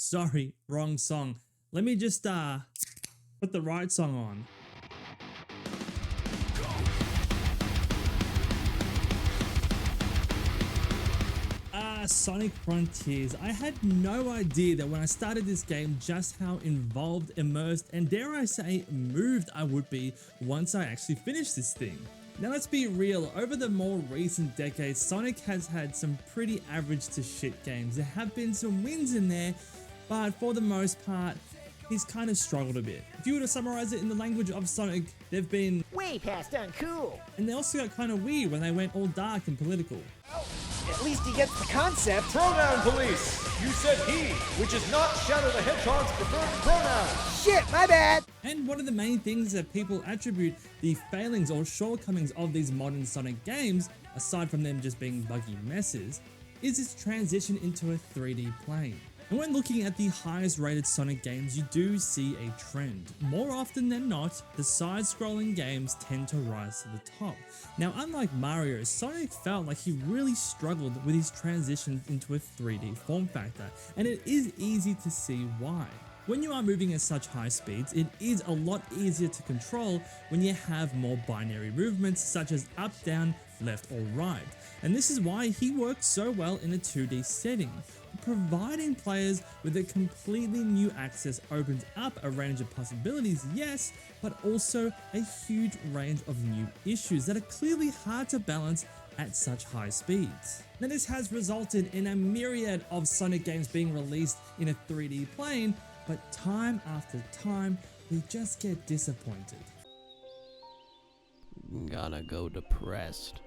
Sorry, wrong song. Let me just put the right song on. Sonic Frontiers. I had no idea that when I started this game just how involved, immersed, and dare I say moved I would be once I actually finished this thing. Now let's be real, over the more recent decades, Sonic has had some pretty average to shit games. There have been some wins in there, but for the most part, he's kind of struggled a bit. If you were to summarize it in the language of Sonic, they've been way past uncool. And they also got kind of weird when they went all dark and political. At least he gets the concept. Pronoun police! You said he, which is not Shadow the Hedgehog's preferred pronoun. Shit, my bad. And one of the main things that people attribute the failings or shortcomings of these modern Sonic games, aside from them just being buggy messes, is its transition into a 3D plane. And when looking at the highest rated Sonic games, you do see a trend. More often than not, the side-scrolling games tend to rise to the top. Now, unlike Mario, Sonic felt like he really struggled with his transition into a 3D form factor, and it is easy to see why. When you are moving at such high speeds, it is a lot easier to control when you have more binary movements such as up, down, left or right. And this is why he works so well in a 2D setting. Providing players with a completely new access opens up a range of possibilities, yes, but also a huge range of new issues that are clearly hard to balance at such high speeds. Now this has resulted in a myriad of Sonic games being released in a 3D plane, but time after time, we just get disappointed. Gonna go depressed.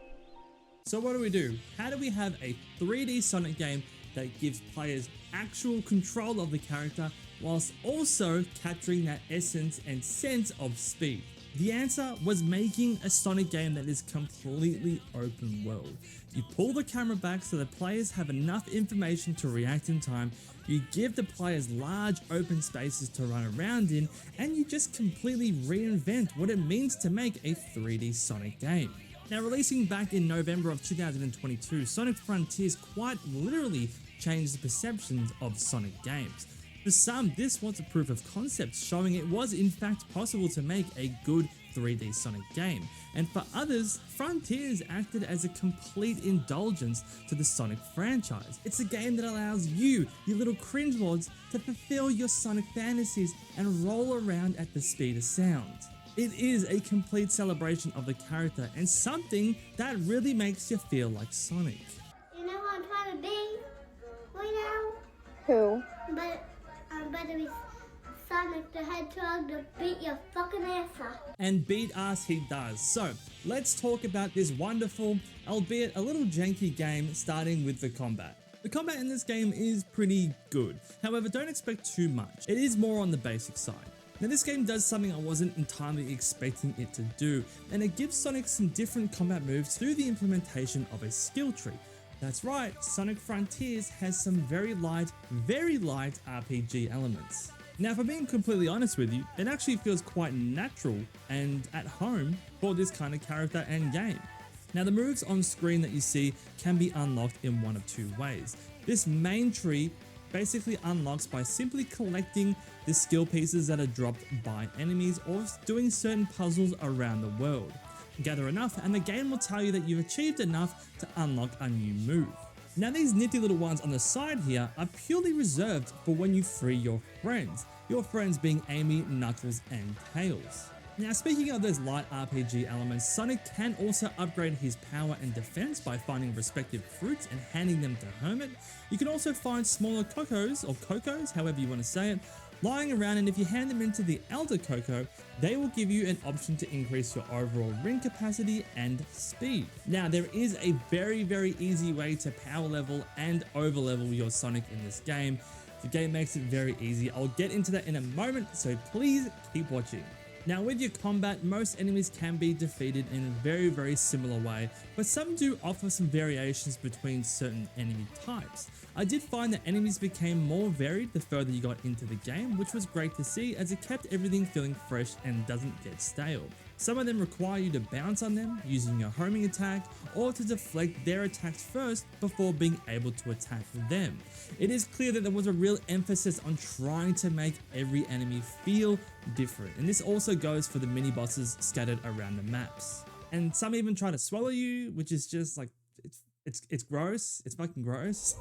So what do? How do we have a 3D Sonic game that gives players actual control of the character whilst also capturing that essence and sense of speed? The answer was making a Sonic game that is completely open world. You pull the camera back so the players have enough information to react in time, you give the players large open spaces to run around in, and you just completely reinvent what it means to make a 3D Sonic game. Now, releasing back in November of 2022, Sonic Frontiers quite literally changed the perceptions of Sonic games. For some, this was a proof of concept showing it was in fact possible to make a good 3D Sonic game, and for others, Frontiers acted as a complete indulgence to the Sonic franchise. It's a game that allows you little cringelords, to fulfill your Sonic fantasies and roll around at the speed of sound. It is a complete celebration of the character and something that really makes you feel like Sonic. You know what I'm trying to be right now? Who? But I'm better be Sonic the Hedgehog to beat your fucking ass up. And beat us he does. So let's talk about this wonderful, albeit a little janky game, starting with the combat. The combat in this game is pretty good. However, don't expect too much. It is more on the basic side. Now this game does something I wasn't entirely expecting it to do, and it gives Sonic some different combat moves through the implementation of a skill tree. That's right, Sonic Frontiers has some very light RPG elements. Now, if I'm being completely honest with you, it actually feels quite natural and at home for this kind of character and game. Now, the moves on screen that you see can be unlocked in one of two ways. This main tree basically unlocks by simply collecting the skill pieces that are dropped by enemies or doing certain puzzles around the world. Gather enough and the game will tell you that you've achieved enough to unlock a new move. Now these nifty little ones on the side here are purely reserved for when you free your friends being Amy, Knuckles and Tails. Now speaking of those light RPG elements, Sonic can also upgrade his power and defense by finding respective fruits and handing them to Hermit. You can also find smaller Cocos, or Cocos, however you want to say it, lying around, and if you hand them into the Elder Coco, they will give you an option to increase your overall ring capacity and speed. Now there is a very easy way to power level and over level your Sonic in this game. The game makes it very easy. I'll get into that in a moment, so please keep watching. Now with your combat, most enemies can be defeated in a very similar way, but some do offer some variations between certain enemy types. I did find that enemies became more varied the further you got into the game, which was great to see as it kept everything feeling fresh and doesn't get stale. Some of them require you to bounce on them using your homing attack or to deflect their attacks first before being able to attack them. It is clear that there was a real emphasis on trying to make every enemy feel different, and this also goes for the mini bosses scattered around the maps. And some even try to swallow you, which is just like, it's gross. It's fucking gross.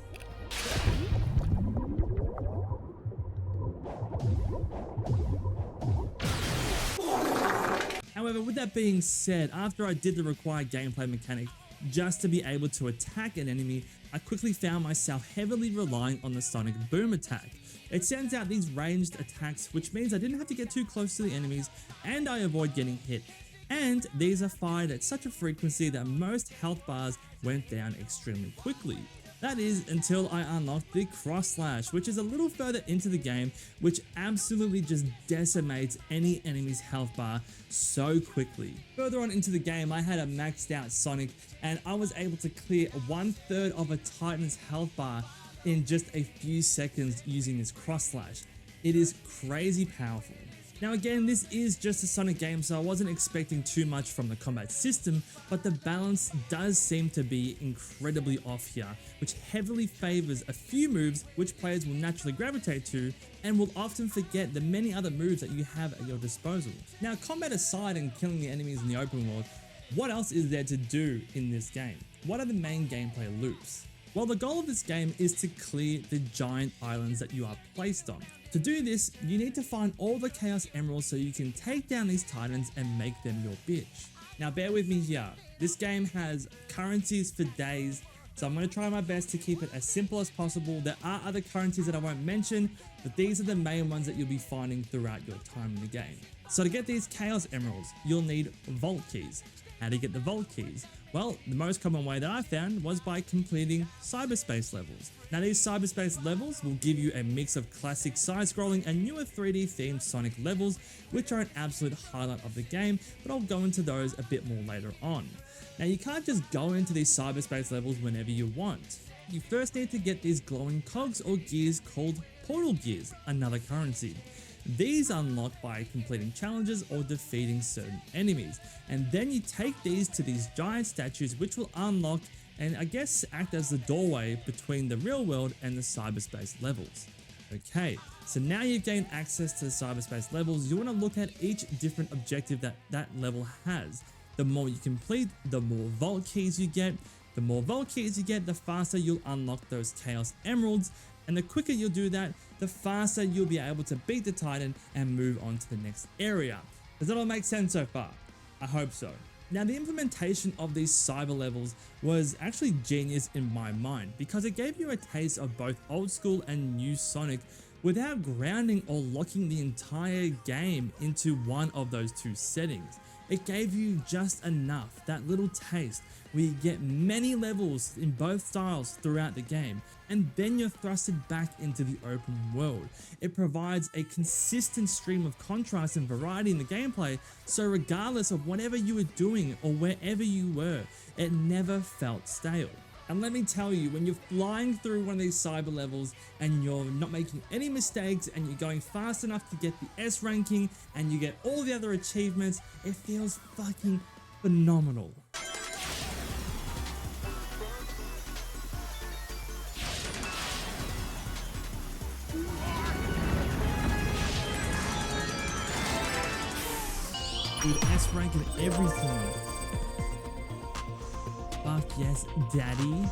However, with that being said, after I did the required gameplay mechanic just to be able to attack an enemy, I quickly found myself heavily relying on the sonic boom attack. It sends out these ranged attacks, which means I didn't have to get too close to the enemies and I avoid getting hit. And these are fired at such a frequency that most health bars went down extremely quickly. That is until I unlocked the cross slash, which is a little further into the game, which absolutely just decimates any enemy's health bar so quickly. Further on into the game, I had a maxed out Sonic and I was able to clear 1/3 of a Titan's health bar in just a few seconds using this cross slash. It is crazy powerful. Now again, this is just a Sonic game, so I wasn't expecting too much from the combat system, but the balance does seem to be incredibly off here, which heavily favors a few moves which players will naturally gravitate to and will often forget the many other moves that you have at your disposal. Now, combat aside and killing the enemies in the open world, what else is there to do in this game? What are the main gameplay loops? Well, the goal of this game is to clear the giant islands that you are placed on. To do this, you need to find all the Chaos Emeralds so you can take down these Titans and make them your bitch. Now bear with me here, this game has currencies for days, so I'm going to try my best to keep it as simple as possible. There are other currencies that I won't mention, but these are the main ones that you'll be finding throughout your time in the game. So to get these Chaos Emeralds, you'll need Vault Keys. How do you get the Vault Keys? Well, the most common way that I found was by completing cyberspace levels. Now these cyberspace levels will give you a mix of classic side-scrolling and newer 3D themed Sonic levels, which are an absolute highlight of the game, but I'll go into those a bit more later on. Now you can't just go into these cyberspace levels whenever you want. You first need to get these glowing cogs or gears called portal gears, another currency. These unlock by completing challenges or defeating certain enemies, and then you take these to these giant statues which will unlock and I guess act as the doorway between the real world and the cyberspace levels. Okay, so now you've gained access to the cyberspace levels, you want to look at each different objective that level has. The more you complete, the more vault keys you get. The more vault keys you get, the faster you'll unlock those Chaos Emeralds, and the quicker you'll do that, the faster you'll be able to beat the Titan and move on to the next area. Does that all make sense so far? I hope so. Now the implementation of these cyber levels was actually genius in my mind because it gave you a taste of both old school and new Sonic without grounding or locking the entire game into one of those two settings. It gave you just enough, that little taste where you get many levels in both styles throughout the game, and then you're thrusted back into the open world. It provides a consistent stream of contrast and variety in the gameplay, so regardless of whatever you were doing or wherever you were, it never felt stale. And let me tell you, when you're flying through one of these cyber levels and you're not making any mistakes and you're going fast enough to get the S ranking and you get all the other achievements, it feels fucking phenomenal. Dude, S rank and everything. Fuck yes, daddy.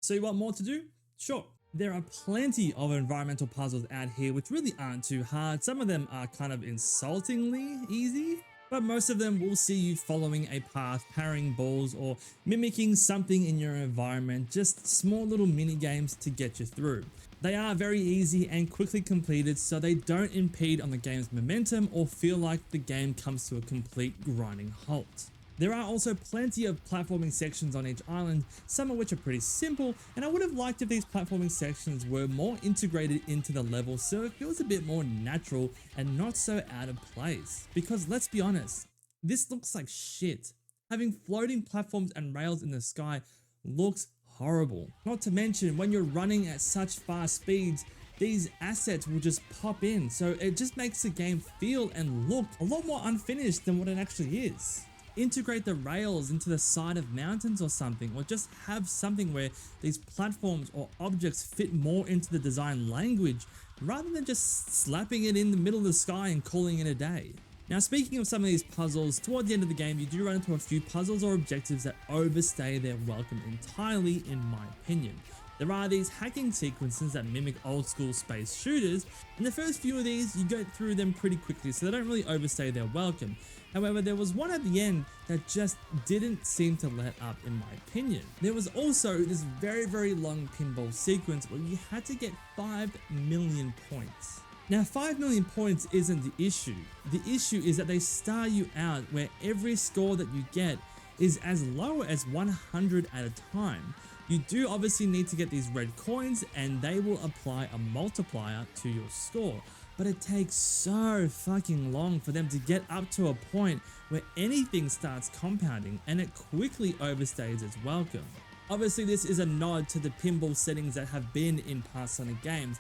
So you want more to do? Sure. There are plenty of environmental puzzles out here which really aren't too hard. Some of them are kind of insultingly easy, but most of them will see you following a path, parrying balls, or mimicking something in your environment, just small little mini games to get you through. They are very easy and quickly completed, so they don't impede on the game's momentum or feel like the game comes to a complete grinding halt. There are also plenty of platforming sections on each island, some of which are pretty simple, and I would have liked if these platforming sections were more integrated into the level so it feels a bit more natural and not so out of place. Because let's be honest, this looks like shit. Having floating platforms and rails in the sky looks horrible. Not to mention when you're running at such fast speeds, these assets will just pop in. So it just makes the game feel and look a lot more unfinished than what it actually is. Integrate the rails into the side of mountains or something, or just have something where these platforms or objects fit more into the design language rather than just slapping it in the middle of the sky and calling it a day. Now, speaking of some of these puzzles, toward the end of the game you do run into a few puzzles or objectives that overstay their welcome entirely, in my opinion. There are these hacking sequences that mimic old school space shooters, and the first few of these you go through them pretty quickly, so they don't really overstay their welcome. However, there was one at the end that just didn't seem to let up, in my opinion. There was also this very long pinball sequence where you had to get 5 million points. Now 5 million points isn't the issue. The issue is that they star you out where every score that you get is as low as 100 at a time. You do obviously need to get these red coins and they will apply a multiplier to your score. But it takes so fucking long for them to get up to a point where anything starts compounding, and it quickly overstays its welcome. Obviously this is a nod to the pinball settings that have been in past Sonic games,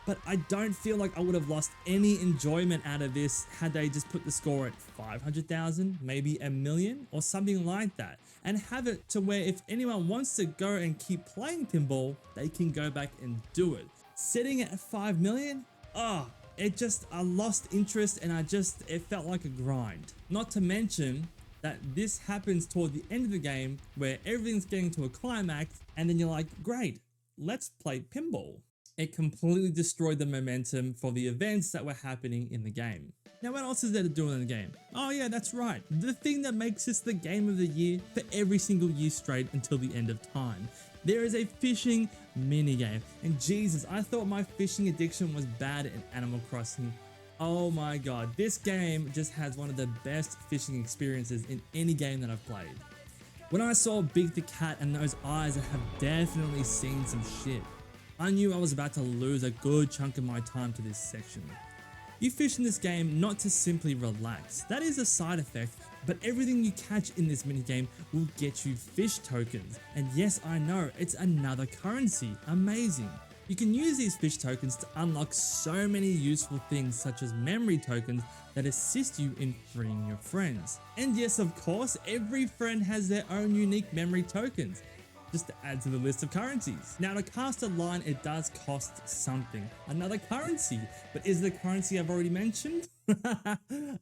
but I don't feel like I would have lost any enjoyment out of this had they just put the score at 500,000, maybe a million or something like that, and have it to where if anyone wants to go and keep playing pinball, they can go back and do it. Sitting at 5 million, I lost interest, and it felt like a grind. Not to mention that this happens toward the end of the game where everything's getting to a climax and then you're like, great, let's play pinball. It completely destroyed the momentum for the events that were happening in the game. Now, what else is there to do in the game? Oh yeah, that's right. The thing that makes this the game of the year for every single year straight until the end of time. There is a fishing minigame, and Jesus, I thought my fishing addiction was bad in Animal Crossing. Oh my god, this game just has one of the best fishing experiences in any game that I've played. When I saw Big the Cat and those eyes that have definitely seen some shit, I knew I was about to lose a good chunk of my time to this section. You fish in this game not to simply relax, that is a side effect, but everything you catch in this minigame will get you fish tokens. And yes, I know, it's another currency, amazing. You can use these fish tokens to unlock so many useful things such as memory tokens that assist you in freeing your friends. And yes, of course, every friend has their own unique memory tokens, just to add to the list of currencies. Now, to cast a line, it does cost something, another currency, but is the currency I've already mentioned?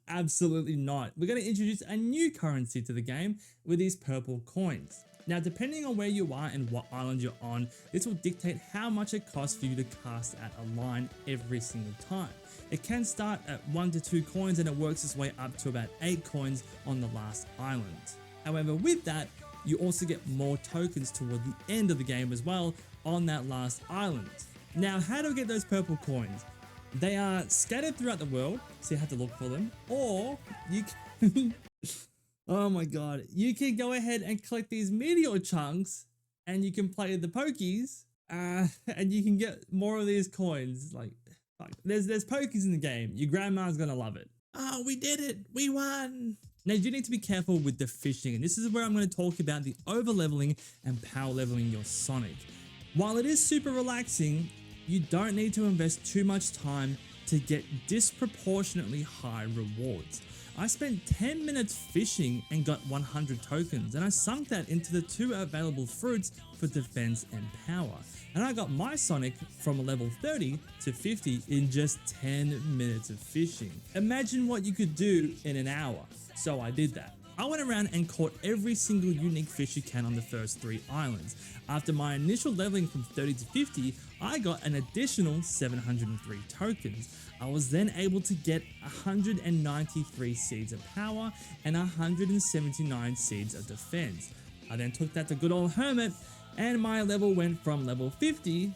Absolutely not. We're going to introduce a new currency to the game with these purple coins. Now, depending on where you are and what island you're on, this will dictate how much it costs for you to cast at a line every single time. It can start at 1 to 2 coins and it works its way up to about 8 coins on the last island. However, with that, you also get more tokens toward the end of the game as well on that last island. Now, how do we get those purple coins? They are scattered throughout the world, so you have to look for them, or you can oh my god, you can go ahead and collect these meteor chunks and you can play the pokies and you can get more of these coins. Like, fuck. There's pokies in the game. Your grandma's gonna love it. Oh, we did it, we won. Now, you do need to be careful with the fishing, and this is where I'm going to talk about the over leveling and power leveling your Sonic. While it is super relaxing, you don't need to invest too much time to get disproportionately high rewards. I spent 10 minutes fishing and got 100 tokens, and I sunk that into the 2 available fruits for defense and power. And I got my Sonic from level 30 to 50 in just 10 minutes of fishing. Imagine what you could do in an hour. So I did that. I went around and caught every single unique fish you can on the first 3 islands. After my initial leveling from 30 to 50, I got an additional 703 tokens. I was then able to get 193 seeds of power and 179 seeds of defense. I then took that to good old Hermit, and my level went from level 50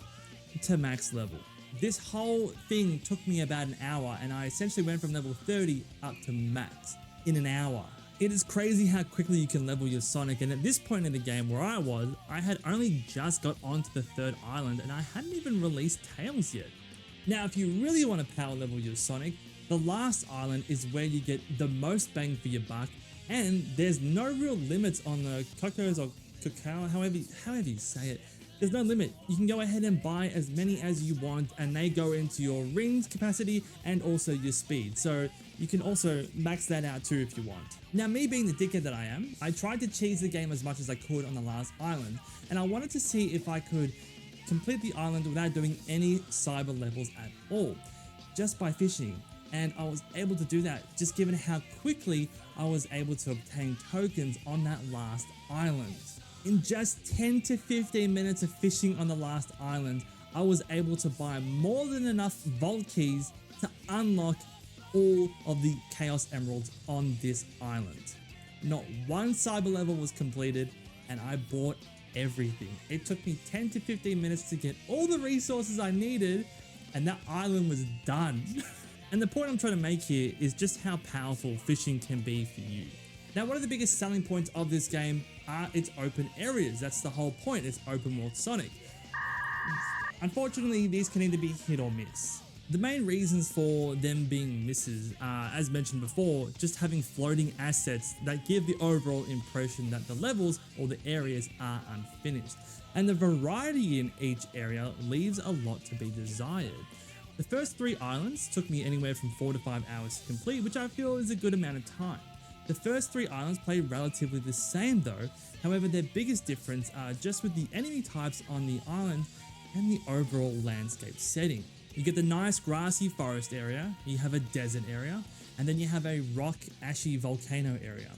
to max level. This whole thing took me about an hour, and I essentially went from level 30 up to max in an hour. It is crazy how quickly you can level your Sonic, and at this point in the game where I was, I had only just got onto the 3rd island and I hadn't even released Tails yet. Now, if you really want to power level your Sonic, the last island is where you get the most bang for your buck, and there's no real limits on the cocos or cacao, however you say it. There's no limit. You can go ahead and buy as many as you want, and they go into your rings capacity and also your speed. So you can also max that out too if you want. Now, me being the dickhead that I am, I tried to cheese the game as much as I could on the last island, and I wanted to see if I could complete the island without doing any cyber levels at all, just by fishing. And I was able to do that just given how quickly I was able to obtain tokens on that last island. In just 10 to 15 minutes of fishing on the last island, I was able to buy more than enough vault keys to unlock all of the Chaos Emeralds on this island. Not one cyber level was completed, and I bought everything. It took me 10 to 15 minutes to get all the resources I needed, and that island was done. And the point I'm trying to make here is just how powerful fishing can be for you. Now, one of the biggest selling points of this game are its open areas. That's the whole point. It's open world Sonic. Unfortunately, these can either be hit or miss. The main reasons for them being misses are, as mentioned before, just having floating assets that give the overall impression that the levels or the areas are unfinished. And the variety in each area leaves a lot to be desired. The first 3 islands took me anywhere from 4 to 5 hours to complete, which I feel is a good amount of time. The first 3 islands play relatively the same though, however their biggest difference are just with the enemy types on the island and the overall landscape setting. You get the nice grassy forest area, you have a desert area, and then you have a rock ashy volcano area.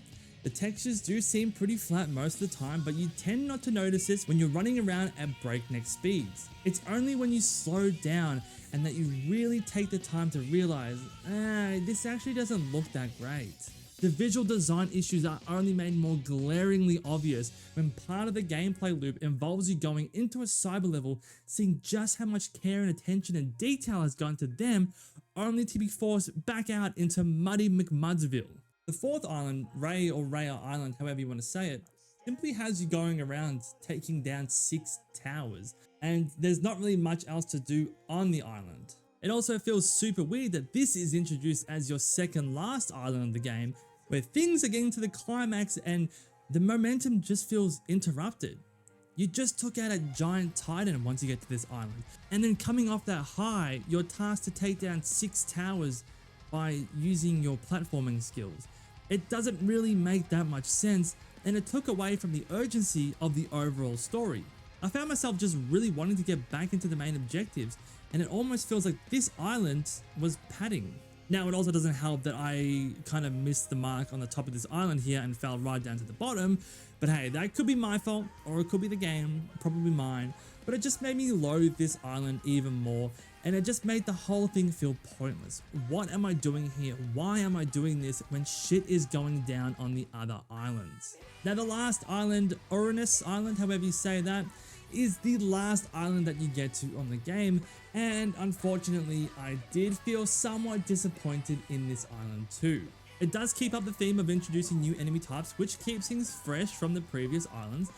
The textures do seem pretty flat most of the time, but you tend not to notice this when you're running around at breakneck speeds. It's only when you slow down and that you really take the time to realize, this actually doesn't look that great. The visual design issues are only made more glaringly obvious when part of the gameplay loop involves you going into a cyber level, seeing just how much care and attention and detail has gone to them, only to be forced back out into muddy McMudsville. The 4th island, Ray or Raya Island, however you want to say it, simply has you going around taking down 6 towers, and there's not really much else to do on the island. It also feels super weird that this is introduced as your second last island of the game, where things are getting to the climax and the momentum just feels interrupted. You just took out a giant titan once you get to this island, and then coming off that high, you're tasked to take down 6 towers by using your platforming skills. It doesn't really make that much sense, and it took away from the urgency of the overall story. I found myself just really wanting to get back into the main objectives, and it almost feels like this island was padding. Now, it also doesn't help that I kind of missed the mark on the top of this island here and fell right down to the bottom, but hey, that could be my fault, or it could be the game, probably mine, but it just made me loathe this island even more, and it just made the whole thing feel pointless. What am I doing here? Why am I doing this when shit is going down on the other islands? Now, the last island, Uranus Island, however you say that, is the last island that you get to on the game, and unfortunately I did feel somewhat disappointed in this island too. It does keep up the theme of introducing new enemy types, which keeps things fresh from the previous islands,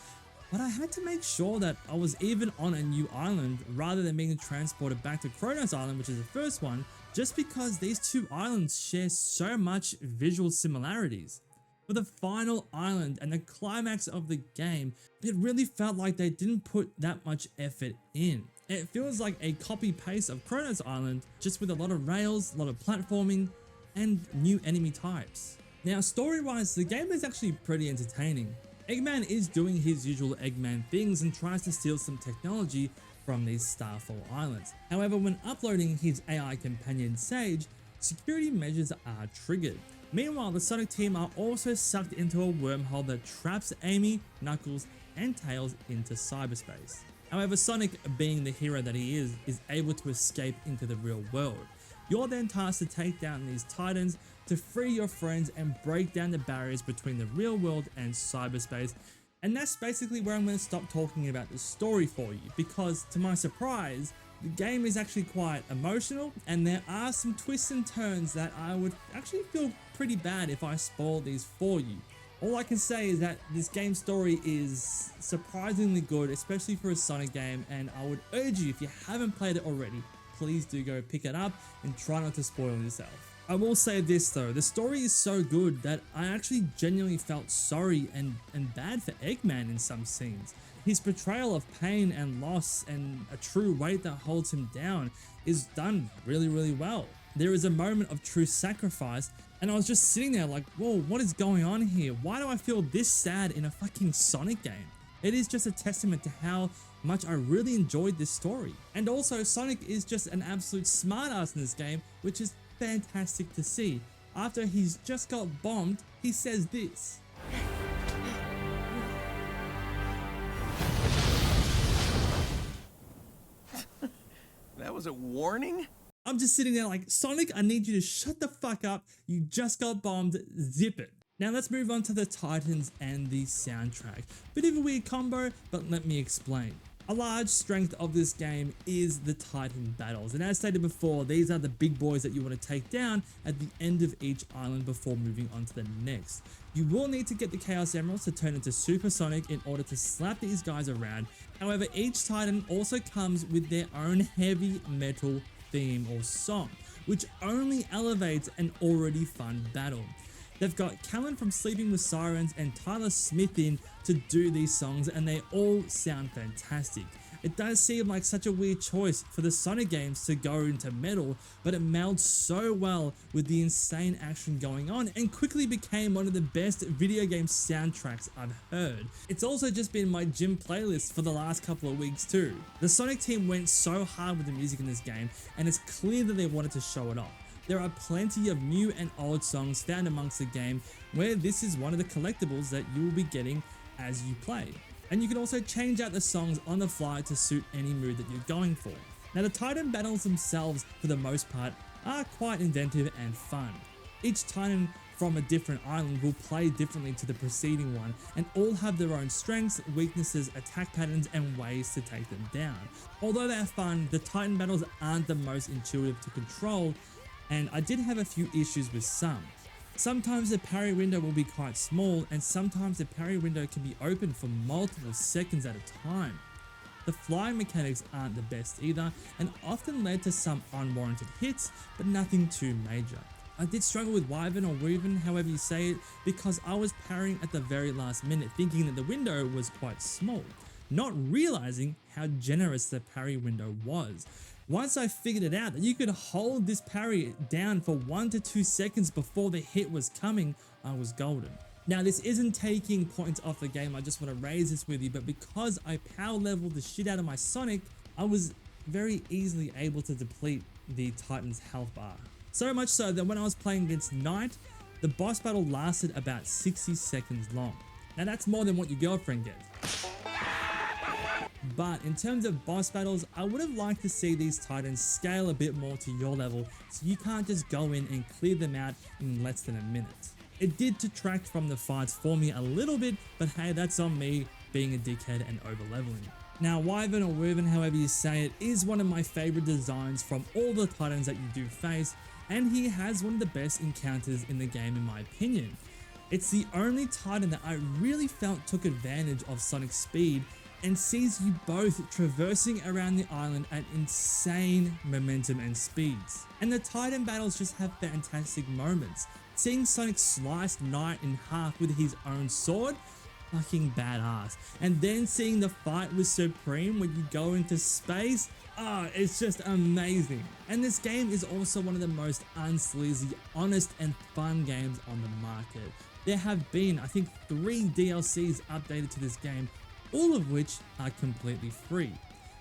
but I had to make sure that I was even on a new island rather than being transported back to Kronos Island, which is the first one, just because these 2 islands share so much visual similarities. For the final island and the climax of the game, it really felt like they didn't put that much effort in. It feels like a copy-paste of Kronos Island, just with a lot of rails, a lot of platforming, and new enemy types. Now, story-wise, the game is actually pretty entertaining. Eggman is doing his usual Eggman things and tries to steal some technology from these Starfall Islands. However, when uploading his AI companion Sage, security measures are triggered. Meanwhile, the Sonic team are also sucked into a wormhole that traps Amy, Knuckles, and Tails into cyberspace. However, Sonic, being the hero that he is able to escape into the real world. You're then tasked to take down these titans to free your friends and break down the barriers between the real world and cyberspace. And that's basically where I'm going to stop talking about the story for you, because to my surprise, the game is actually quite emotional, and there are some twists and turns that I would actually feel pretty bad if I spoil these for you. All I can say is that this game's story is surprisingly good, especially for a Sonic game, and I would urge you, if you haven't played it already, please do go pick it up and try not to spoil yourself. I will say this though, the story is so good that I actually genuinely felt sorry and bad for Eggman in some scenes. His portrayal of pain and loss and a true weight that holds him down is done really well. There is a moment of true sacrifice, and I was just sitting there like, whoa, what is going on here? Why do I feel this sad in a fucking Sonic game? It is just a testament to how much I really enjoyed this story. And also, Sonic is just an absolute smartass in this game, which is fantastic to see. After he's just got bombed, he says this. That was a warning? I'm just sitting there like, Sonic, I need you to shut the fuck up. You just got bombed. Zip it. Now let's move on to the Titans and the soundtrack. Bit of a weird combo, but let me explain. A large strength of this game is the Titan battles, and as stated before, these are the big boys that you want to take down at the end of each island before moving on to the next. You will need to get the Chaos Emeralds to turn into Super Sonic in order to slap these guys around. However, each Titan also comes with their own heavy metal theme or song, which only elevates an already fun battle. They've got Callan from Sleeping with Sirens and Tyler Smith in to do these songs, and they all sound fantastic. It does seem like such a weird choice for the Sonic games to go into metal, but it melds so well with the insane action going on and quickly became one of the best video game soundtracks I've heard. It's also just been my gym playlist for the last couple of weeks too. The Sonic team went so hard with the music in this game, and it's clear that they wanted to show it off. There are plenty of new and old songs found amongst the game, where this is one of the collectibles that you will be getting as you play. And you can also change out the songs on the fly to suit any mood that you're going for. Now the Titan battles themselves, for the most part, are quite inventive and fun. Each Titan from a different island will play differently to the preceding one, and all have their own strengths, weaknesses, attack patterns, and ways to take them down. Although they're fun, the Titan battles aren't the most intuitive to control, and I did have a few issues with some. Sometimes the parry window will be quite small, and sometimes the parry window can be open for multiple seconds at a time. The flying mechanics aren't the best either, and often led to some unwarranted hits, but nothing too major. I did struggle with Wyvern or Weaven, however you say it, because I was parrying at the very last minute thinking that the window was quite small, not realizing how generous the parry window was. Once I figured it out that you could hold this parry down for 1 to 2 seconds before the hit was coming, I was golden. Now this isn't taking points off the game, I just want to raise this with you, but because I power leveled the shit out of my Sonic, I was very easily able to deplete the Titan's health bar. So much so that when I was playing against Knight, the boss battle lasted about 60 seconds long. Now that's more than what your girlfriend gets. But in terms of boss battles, I would have liked to see these Titans scale a bit more to your level, so you can't just go in and clear them out in less than a minute. It did detract from the fights for me a little bit, but hey, that's on me being a dickhead and over leveling. Now Wyvern or Wyvern, however you say it, is one of my favorite designs from all the Titans that you do face, and he has one of the best encounters in the game in my opinion. It's the only Titan that I really felt took advantage of Sonic's speed and sees you both traversing around the island at insane momentum and speeds. And the Titan battles just have fantastic moments. Seeing Sonic slice Knight in half with his own sword, fucking badass. And then seeing the fight with Supreme when you go into space, it's just amazing. And this game is also one of the most unsleazy, honest and fun games on the market. There have been, I think, 3 DLCs updated to this game, all of which are completely free.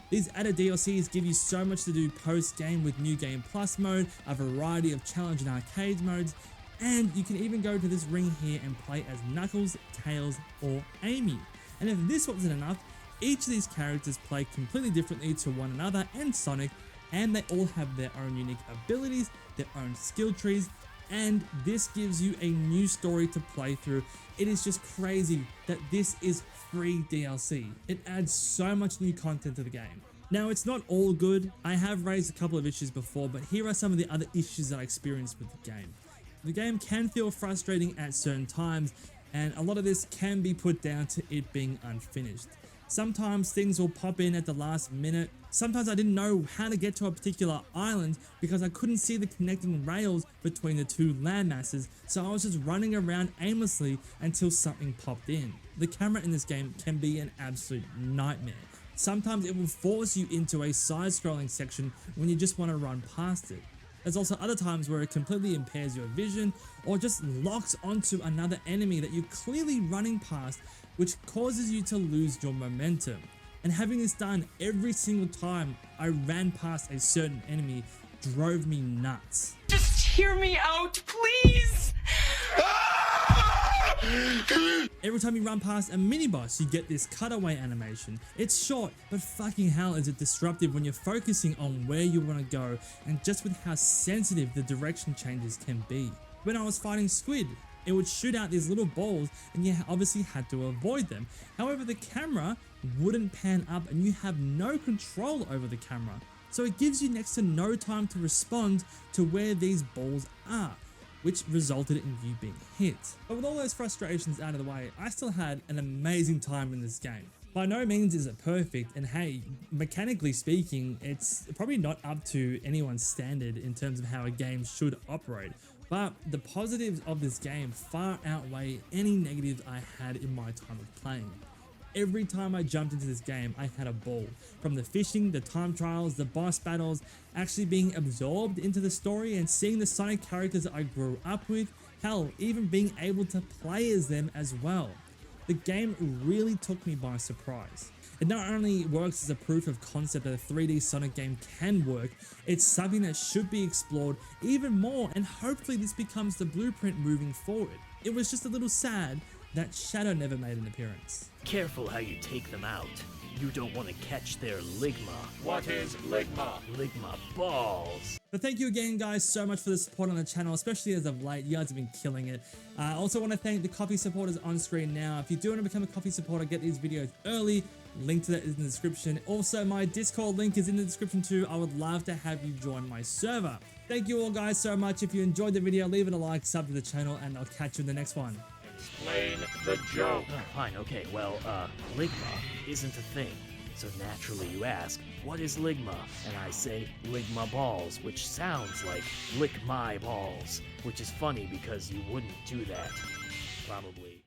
These added DLCs give you so much to do post-game with New Game Plus mode, a variety of challenge and arcade modes, and you can even go to this ring here and play as Knuckles, Tails, or Amy. And if this wasn't enough, each of these characters play completely differently to one another and Sonic, and they all have their own unique abilities, their own skill trees, and this gives you a new story to play through. It is just crazy that this is free DLC. It adds so much new content to the game. Now it's not all good. I have raised a couple of issues before, but here are some of the other issues that I experienced with the game. The game can feel frustrating at certain times, and a lot of this can be put down to it being unfinished. Sometimes things will pop in at the last minute. Sometimes I didn't know how to get to a particular island because I couldn't see the connecting rails between the two landmasses, so I was just running around aimlessly until something popped in. The camera in this game can be an absolute nightmare. Sometimes it will force you into a side-scrolling section when you just want to run past it. There's also other times where it completely impairs your vision or just locks onto another enemy that you're clearly running past, which causes you to lose your momentum. And having this done every single time I ran past a certain enemy drove me nuts. Just hear me out, please! Every time you run past a mini boss, you get this cutaway animation. It's short, but fucking hell is it disruptive when you're focusing on where you want to go and just with how sensitive the direction changes can be. When I was fighting Squid, it would shoot out these little balls and you obviously had to avoid them. However, the camera wouldn't pan up and you have no control over the camera. So it gives you next to no time to respond to where these balls are, which resulted in you being hit. But with all those frustrations out of the way, I still had an amazing time in this game. By no means is it perfect, and hey, mechanically speaking, it's probably not up to anyone's standard in terms of how a game should operate. But the positives of this game far outweigh any negatives I had in my time of playing. Every time I jumped into this game, I had a ball. From the fishing, the time trials, the boss battles, actually being absorbed into the story and seeing the Sonic characters that I grew up with, hell, even being able to play as them as well. The game really took me by surprise. It not only works as a proof of concept that a 3D Sonic game can work, it's something that should be explored even more, and hopefully this becomes the blueprint moving forward. It was just a little sad that Shadow never made an appearance. Careful how you take them out. You don't want to catch their ligma. What is Ligma? Ligma balls. But thank you again guys so much for the support on the channel, especially as of late. You guys have been killing it. I also want to thank the coffee supporters on screen now. If you do want to become a coffee supporter, get these videos early. Link to that is in the description. Also, my Discord link is in the description too. I would love to have you join my server. Thank you all guys so much. If you enjoyed the video, leave it a like, sub to the channel, and I'll catch you in the next one. Explain the joke. Fine, okay, well, ligma isn't a thing. So naturally you ask, what is ligma? And I say, ligma balls, which sounds like lick my balls, which is funny because you wouldn't do that, probably.